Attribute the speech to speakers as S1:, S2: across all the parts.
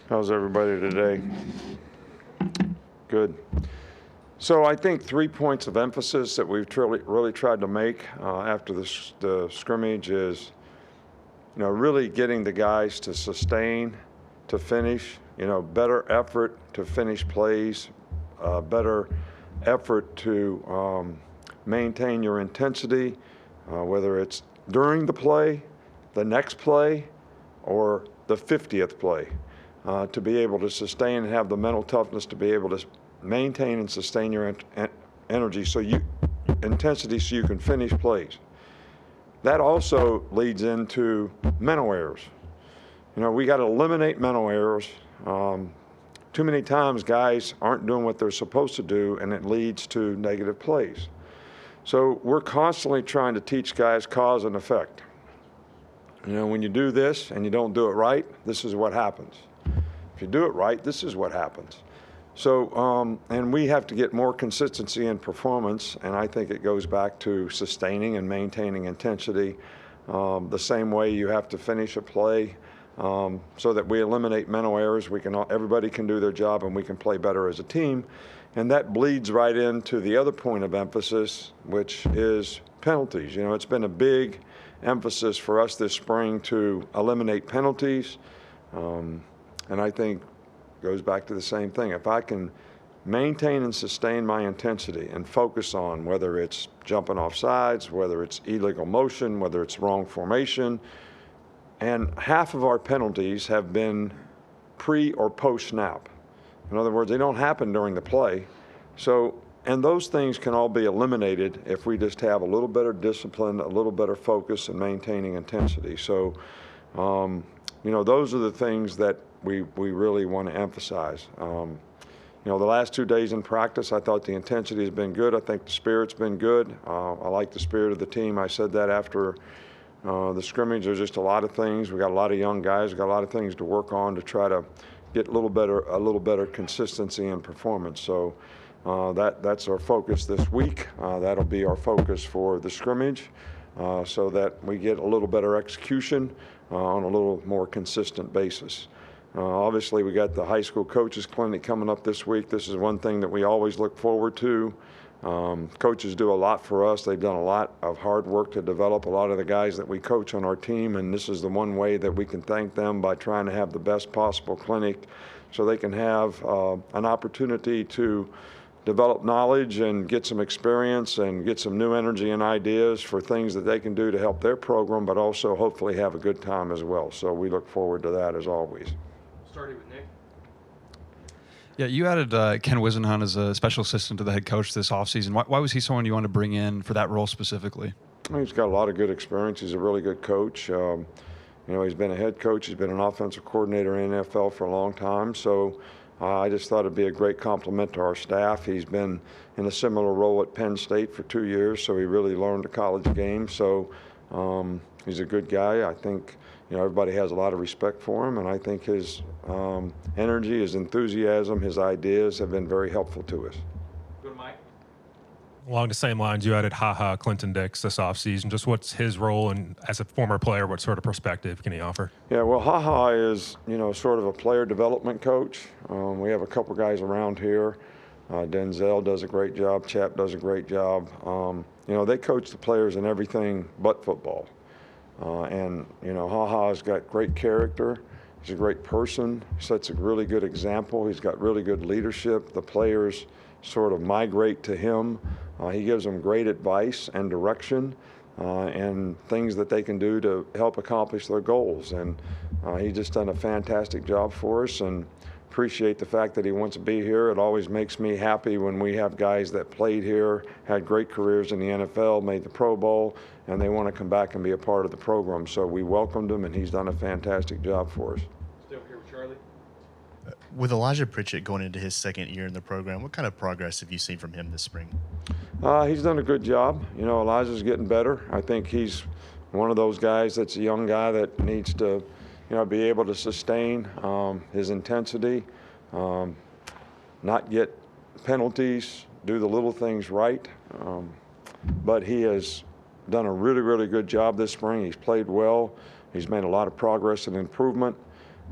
S1: How's everybody today? Good. So I think 3 points of emphasis that we've really tried to make after the scrimmage is, really getting the guys to sustain, to finish, better effort to finish plays, better effort to maintain your intensity, whether it's during the play, the next play, or the 50th play, to be able to sustain and have the mental toughness to be able to maintain and sustain your intensity so you can finish plays. That also leads into mental errors. We got to eliminate mental errors. Too many times guys aren't doing what they're supposed to do, and it leads to negative plays. So we're constantly trying to teach guys cause and effect. When you do this and you don't do it right, this is what happens. If you do it right, this is what happens. So, and we have to get more consistency in performance, and I think it goes back to sustaining and maintaining intensity. The same way you have to finish a play so that we eliminate mental errors. Everybody can do their job, and we can play better as a team. And that bleeds right into the other point of emphasis, which is penalties. It's been a big emphasis for us this spring to eliminate penalties. And I think it goes back to the same thing. If I can maintain and sustain my intensity and focus on whether it's jumping off sides, whether it's illegal motion, whether it's wrong formation, and half of our penalties have been pre or post snap. In other words, they don't happen during the play. And those things can all be eliminated if we just have a little better discipline, a little better focus, and maintaining intensity. So, those are the things that we really want to emphasize. The last 2 days in practice, I thought the intensity has been good. I think the spirit's been good. I like the spirit of the team. I said that after the scrimmage. There's just a lot of things. We got a lot of young guys. We got a lot of things to work on to try to get a little better consistency in performance. So that's our focus this week. That'll be our focus for the scrimmage, so that we get a little better execution on a little more consistent basis. Obviously, we got the high school coaches clinic coming up this week. This is one thing that we always look forward to. Coaches do a lot for us. They've done a lot of hard work to develop a lot of the guys that we coach on our team, and this is the one way that we can thank them by trying to have the best possible clinic so they can have an opportunity to develop knowledge and get some experience and get some new energy and ideas for things that they can do to help their program, but also hopefully have a good time as well. So we look forward to that as always.
S2: Starting with Nick.
S3: Yeah, you added Ken Wisenhunt as a special assistant to the head coach this offseason. Why was he someone you wanted to bring in for that role specifically?
S1: He's got a lot of good experience. He's a really good coach. He's been a head coach. He's been an offensive coordinator in the NFL for a long time. So I just thought it'd be a great compliment to our staff. He's been in a similar role at Penn State for 2 years, so he really learned the college game. So he's a good guy. I think everybody has a lot of respect for him, and I think his energy, his enthusiasm, his ideas have been very helpful to us.
S2: Go to Mike.
S4: Along the same lines, you added Clinton Dix this offseason. Just what's his role, and as a former player, what sort of perspective can he offer?
S1: Yeah, well, is, sort of a player development coach. We have a couple guys around here. Denzel does a great job. Chap does a great job. They coach the players in everything but football. And has got great character. He's a great person. He sets a really good example. He's got really good leadership. The players sort of migrate to him. He gives them great advice and direction and things that they can do to help accomplish their goals. And he's just done a fantastic job for us, and appreciate the fact that he wants to be here. It always makes me happy when we have guys that played here, had great careers in the NFL, made the Pro Bowl, and they want to come back and be a part of the program. So we welcomed him, and he's done a fantastic job for us.
S2: Still here with Charlie.
S5: With Elijah Pritchett going into his second year in the program, what kind of progress have you seen from him this spring?
S1: He's done a good job. Elijah's getting better. I think he's one of those guys that's a young guy that needs to be able to sustain his intensity, not get penalties, do the little things right. But he has done a really, really good job this spring. He's played well. He's made a lot of progress and improvement.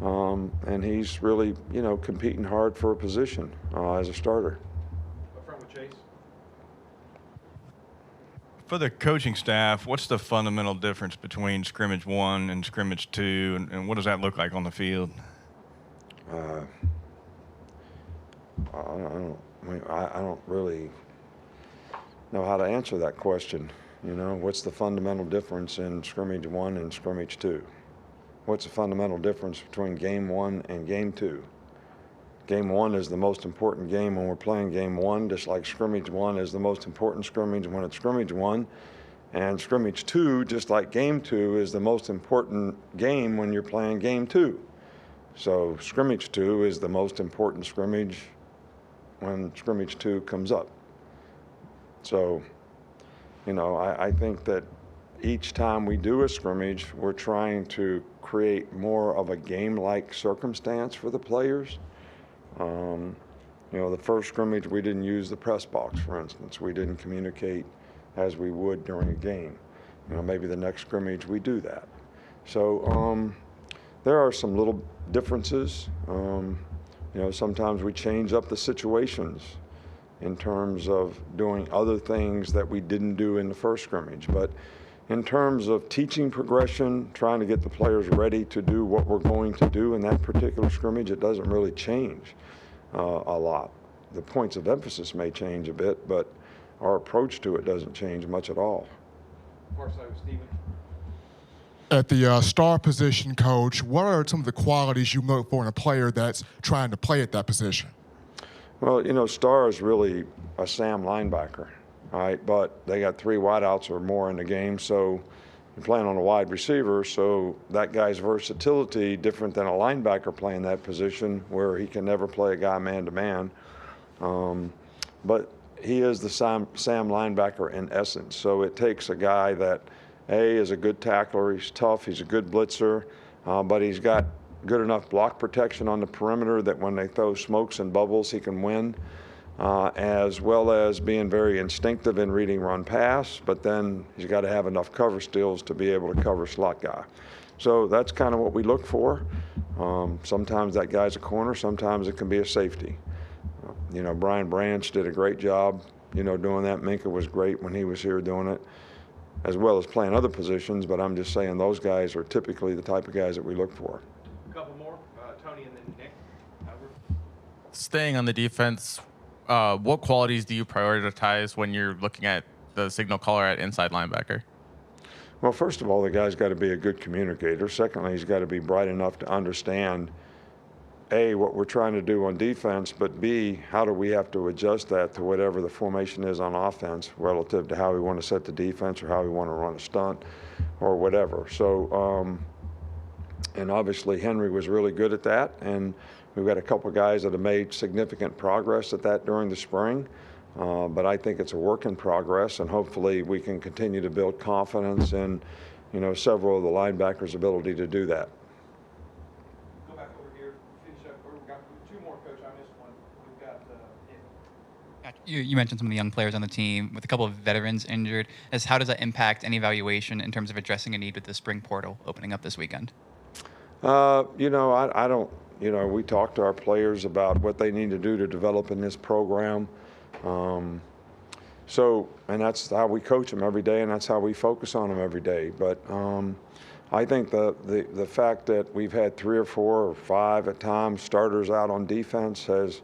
S1: and he's really, competing hard for a position as a starter.
S2: Up front with Chase.
S6: For the coaching staff, what's the fundamental difference between Scrimmage 1 and Scrimmage 2, and what does that look like on the field?
S1: I don't really know how to answer that question. What's the fundamental difference in Scrimmage 1 and Scrimmage 2? What's the fundamental difference between Game 1 and Game 2? Game 1 is the most important game when we're playing Game 1, just like Scrimmage 1 is the most important scrimmage when it's Scrimmage 1. And Scrimmage 2, just like Game 2, is the most important game when you're playing Game 2. So Scrimmage 2 is the most important scrimmage when Scrimmage 2 comes up. So, I think that each time we do a scrimmage, we're trying to create more of a game-like circumstance for the players. The first scrimmage, we didn't use the press box, for instance. We didn't communicate as we would during a game. Maybe the next scrimmage we do that. So there are some little differences. Sometimes we change up the situations in terms of doing other things that we didn't do in the first scrimmage. But in terms of teaching progression, trying to get the players ready to do what we're going to do in that particular scrimmage, it doesn't really change a lot. The points of emphasis may change a bit, but our approach to it doesn't change much at all.
S2: Far side with Steven.
S7: At the star position, Coach, what are some of the qualities you look for in a player that's trying to play at that position?
S1: Well, star is really a Sam linebacker, all right? But they got 3 wideouts or more in the game, so you're playing on a wide receiver, so that guy's versatility different than a linebacker playing that position where he can never play a guy man-to-man. But he is the Sam linebacker in essence. So it takes a guy that, A, is a good tackler, he's tough, he's a good blitzer, but he's got good enough block protection on the perimeter that when they throw smokes and bubbles, he can win, as well as being very instinctive in reading run pass, but then he's got to have enough cover skills to be able to cover slot guy. So that's kind of what we look for. Sometimes that guy's a corner, sometimes it can be a safety. Brian Branch did a great job, doing that. Minka was great when he was here doing it, as well as playing other positions, but I'm just saying those guys are typically the type of guys that we look for.
S2: A couple more. Tony and then Nick. Albert.
S8: Staying on the defense, what qualities do you prioritize when you're looking at the signal caller at inside linebacker?
S1: Well, first of all, the guy's got to be a good communicator. Secondly, he's got to be bright enough to understand, A, what we're trying to do on defense, but B, how do we have to adjust that to whatever the formation is on offense relative to how we want to set the defense or how we want to run a stunt or whatever. So, and obviously Henry was really good at that, and we've got a couple of guys that have made significant progress at that during the spring. But I think it's a work in progress, and hopefully we can continue to build confidence in, several of the linebackers' ability to do that.
S2: Go back over here. Finish up. We've got 2 more, Coach. I missed one. We've got Nick.
S9: You mentioned some of the young players on the team with a couple of veterans injured. How does that impact any evaluation in terms of addressing a need with the spring portal opening up this weekend?
S1: I don't, we talk to our players about what they need to do to develop in this program. And that's how we coach them every day, and that's how we focus on them every day. But I think the fact that we've had 3 or 4 or 5 at times starters out on defense has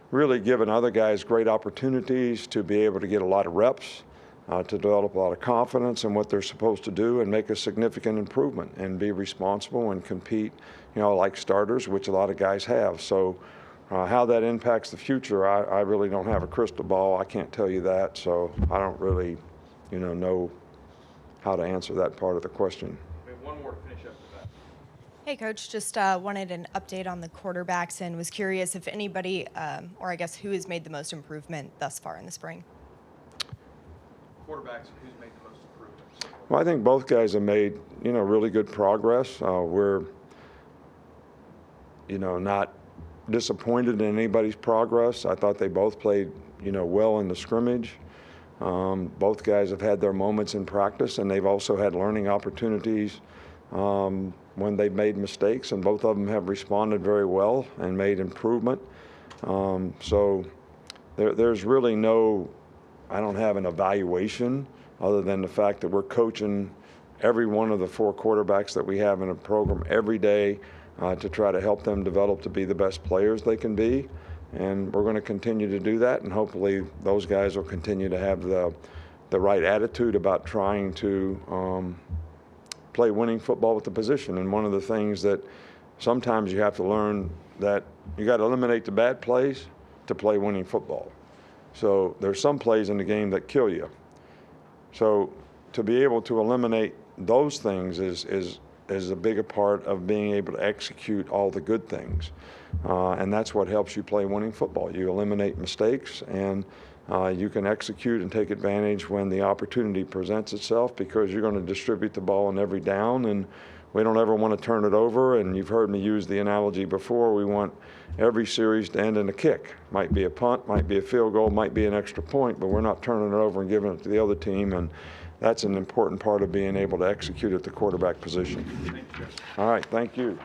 S1: really given other guys great opportunities to be able to get a lot of reps, to develop a lot of confidence in what they're supposed to do and make a significant improvement and be responsible and compete, like starters, which a lot of guys have. So how that impacts the future, I really don't have a crystal ball. I can't tell you that, so I don't really, know how to answer that part of the question.
S2: We have one more to finish up with that.
S10: Hey, Coach, just wanted an update on the quarterbacks and was curious if anybody, or I guess who has made the most improvement thus far in the spring?
S2: Quarterbacks, who's made the most improvements?
S1: Well, I think both guys have made, really good progress. We're, not disappointed in anybody's progress. I thought they both played, well in the scrimmage. Both guys have had their moments in practice, and they've also had learning opportunities, when they've made mistakes, and both of them have responded very well and made improvement. So there's really no, I don't have an evaluation other than the fact that we're coaching every one of the 4 quarterbacks that we have in a program every day to try to help them develop to be the best players they can be. And we're going to continue to do that, and hopefully those guys will continue to have the right attitude about trying to play winning football with the position. And one of the things that sometimes you have to learn that you got to eliminate the bad plays to play winning football. So there's some plays in the game that kill you. So to be able to eliminate those things is a bigger part of being able to execute all the good things. And that's what helps you play winning football. You eliminate mistakes, and you can execute and take advantage when the opportunity presents itself, because you're going to distribute the ball in every down, and we don't ever want to turn it over. And you've heard me use the analogy before. We want every series to end in a kick. Might be a punt, might be a field goal, might be an extra point, but we're not turning it over and giving it to the other team. And that's an important part of being able to execute at the quarterback position. All right, thank you.